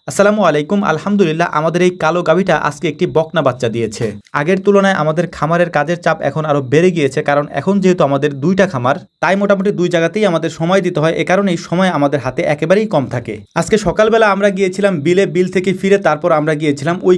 আসসালামু আলাইকুম। আলহামদুলিল্লাহ, আমাদের এই কালো গাভীটা আজকে একটি বকনা বাচ্চা দিয়েছে। আগের তুলনায় আমাদের খামারের কাজের চাপ এখন আরো বেড়ে গিয়েছে, কারণ এখন যেহেতু আমাদের দুইটা খামার, তাই মোটামুটি দুই জায়গাতেই আমাদের সময় দিতে হয়। এ কারণেই সময় আমাদের হাতে একেবারেই কম থাকে। আজকে সকালবেলা আমরা গিয়েছিলাম বিল থেকে ফিরে তারপর আমরা গিয়েছিলাম ওই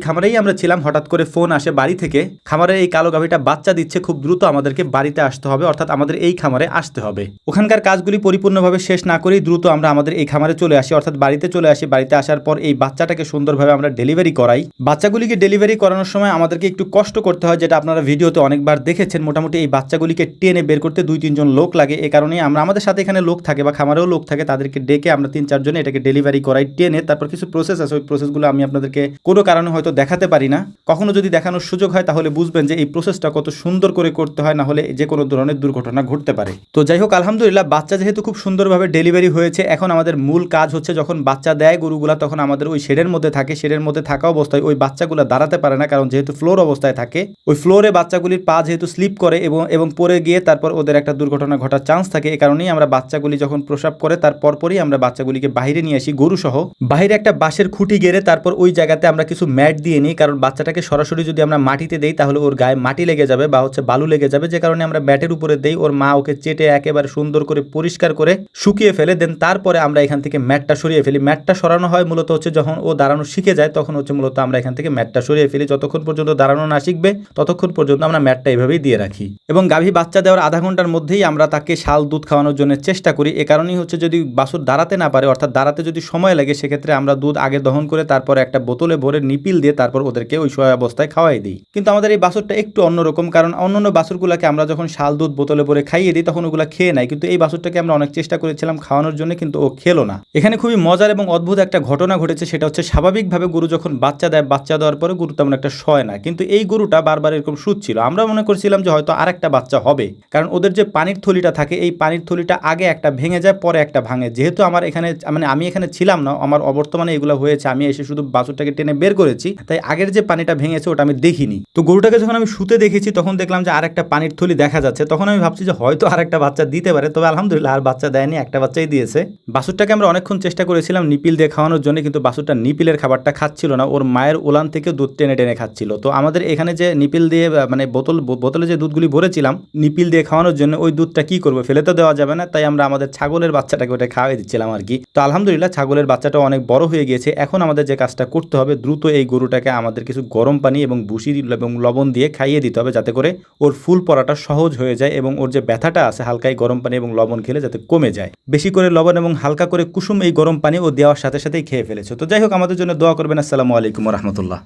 খামারেই আমরা ছিলাম। হঠাৎ করে ফোন আসে বাড়ি থেকে, খামারের এই কালো গাভীটা বাচ্চা দিচ্ছে, খুব দ্রুত আমাদেরকে বাড়িতে আসতে হবে, অর্থাৎ আমাদের এই খামারে আসতে হবে। ওখানকার কাজগুলি পরিপূর্ণভাবে শেষ না করেই দ্রুত আমরা আমাদের এই খামারে চলে আসি, অর্থাৎ বাড়িতে চলে আসি। বাড়িতে আসার পর এই বাচ্চাটাকে সুন্দরভাবে আমরা ডেলিভারি করাই। বাচ্চাগুলিকে ডেলিভারি করানোর সময় আমাদেরকে একটু কষ্ট করতে হয়, যেটা আপনারা ভিডিওতে অনেকবার দেখেছেন। মোটামুটি এই বাচ্চাগুলিকে টেনে বের করতে 2-3 জন লোক লাগে। এই কারণে আমরা আমাদের সাথে এখানে লোক থাকে বা খামারেও লোক থাকে, তাদেরকে ডেকে আমরা 3-4 জনে এটাকে ডেলিভারি করাই টেনে। তারপর কিছু প্রসেস আছে, ওই প্রসেসগুলো আমি আপনাদেরকে কোনো কারণে হয়তো দেখাতে পারি না। কখনো যদি দেখানোর সুযোগ হয় তাহলে বুঝবেন যে এই প্রসেসটা কত সুন্দর করে করতে হয়, না হলে যে কোনো ধরনের দুর্ঘটনা ঘটতে পারে। তো যাই হোক, আলহামদুলিল্লাহ বাচ্চা যেহেতু খুব সুন্দরভাবে ডেলিভারি হয়েছে, এখন আমাদের মূল কাজ হচ্ছে যখন বাচ্চা দেয় গরুগুলা, তখন আমাদের ওই শেডের মধ্যে থাকে। শেডের মধ্যে থাকা অবস্থায় ওই বাচ্চাগুলো দাঁড়াতে পারে না, কারণ যেহেতু ফ্লোর অবস্থায় থাকে, ওই ফ্লোরে বাচ্চাগুলির পা যেহেতু স্লিপ করে এবং পরে গিয়ে তারপর ওদের একটা দুর্ঘটনা ঘটার চান্স থাকে। এই কারণেই আমরা বাচ্চাগুলি যখন প্রসাব করে তার পরপরই আমরা বাচ্চাগুলিকে বাইরে নিয়ে আসি গরু সহ। বাইরে একটা বাঁশের খুঁটি গেড়ে তারপর ওই জায়গাতে আমরা কিছু ম্যাট দিয়ে নিই, কারণ বাচ্চাটাকে সরাসরি যদি আমরা মাটিতে দেই তাহলে ওর গায়ে মাটি লেগে যাবে বা বালু লেগে যাবে, যে কারণে আমরা ব্যাটের উপরে দেই। ওর মা ওকে চেটে একেবারে সুন্দর করে পরিষ্কার করে শুকিয়ে ফেলে দেন, তারপরে আমরা এখান থেকে ম্যাটটা সরিয়ে ফেলি। ম্যাটটা সরানো হয় মূলত যখন ও দাঁড়ানো শিখে যায়, তখন মূলত আমরা এখান থেকে ম্যাটটা সরিয়ে ফেলি। যতক্ষণ পর্যন্ত দাঁড়ানো না শিখবে ততক্ষণ পর্যন্ত আমরা ম্যাটটা এভাবেই দিয়ে রাখি। এবং গাভী বাচ্চা দেওয়ার আধা ঘন্টার মধ্যেই আমরা তাকে শাল দুধ খাওয়ানোর জন্য চেষ্টা করি। এ কারণেই যদি বাছুর দাঁড়াতে না পারে, অর্থাৎ দাঁড়াতে যদি সময় লাগে, সেক্ষেত্রে আমরা দুধ আগে দহন করে তারপর একটা বোতলে ভরে নিপিল দিয়ে তারপর ওদেরকে ওই শোয়া অবস্থায় খাওয়াই দিই। কিন্তু আমাদের এই বাছুরটা একটু অন্যরকম, কারণ অন্যান্য বাছুরগুলোকে আমরা যখন শাল দুধ বোতলে ভরে খাইয়ে দিই তখন ওগুলো খেয়ে নেয়, কিন্তু এই বাছুরটাকে আমরা অনেক চেষ্টা করেছিলাম খাওয়ানোর জন্য, কিন্তু ও খেলো না। এখানে খুবই মজার এবং অদ্ভুত একটা ঘটনা ঘটেছে। সেটা হচ্ছে, স্বাভাবিকভাবে গরু যখন বাচ্চা দেয়, বাচ্চা দেওয়ার পরে গরু তেমন একটা শয় না, কিন্তু এই গরুটা বারবার এরকম শুচ্ছিল। আমরা মনে করছিলাম যে হয়তো আরেকটা বাচ্চা হবে, কারণ ওদের যে পানির থলিটা থাকে, এই পানির থলিটা আগে একটা ভেঙে যায়, পরে একটা ভাঙে। যেহেতু আমার এখানে আমি এখানে ছিলাম না, আমার অবর্তমানে এগুলো হয়েছে, আমি এসে শুধু বাছুরটাকে টেনে বের করেছি, তাই আগের যে পানিটা ভেঙেছে ওটা আমি দেখিনি। তো গরুটাকে যখন আমি শুতে দেখেছি তখন দেখলাম যে আরেকটা পানির থলি দেখা যাচ্ছে। তখন আমি ভাবছি যে হয়তো আরেকটা বাচ্চা দিতে পারে, তবে আলহামদুলিল্লাহ আর বাচ্চা দেয়নি, একটা বাচ্চাই দিয়েছে। বাছুরটাকে আমরা অনেকক্ষণ চেষ্টা করেছিলাম নিপিল দিয়ে খাওয়ানোর জন্য, কিন্তু বাছুরটা নিপিলের খাবারটা খাচ্ছিল না, ওর মায়ের ওলান থেকে দুধ টেনে টেনে খাচ্ছিল। তো আমাদের এখানে যে নিপিল দিয়ে বোতলে যে দুধগুলি ভরেছিলাম নিপিল দিয়ে খাওয়ানোর জন্য, ওই দুধটা কি করবো, ফেলে তো দেওয়া যাবে না, তাই আমরা আমাদের ছাগলের বাচ্চাটাকে ওটা খাওয়াই দিচ্ছিলাম আর কি। তো আলহামদুলিল্লাহ ছাগলের বাচ্চাটা অনেক বড় হয়ে গিয়েছে। এখন আমাদের যে কাজটা করতে হবে, দ্রুত এই গরুটাকে আমাদের কিছু গরম পানি এবং ভুসি এবং লবণ দিয়ে খাইয়ে দিতে হবে, যাতে করে ওর ফুল পড়াটা সহজ হয়ে যায় এবং ওর যে ব্যথাটা আছে হালকাই গরম পানি এবং লবণ খেলে যাতে কমে যায়। বেশি করে লবণ এবং হালকা করে কুসুম এই গরম পানি ও দেওয়ার সাথে সাথেই খেয়ে ফেলেছে। তো যাই হোক, আমাদের জন্য দোয়া করবেন। আসসালামু আলাইকুম ওয়া রাহমাতুল্লাহ।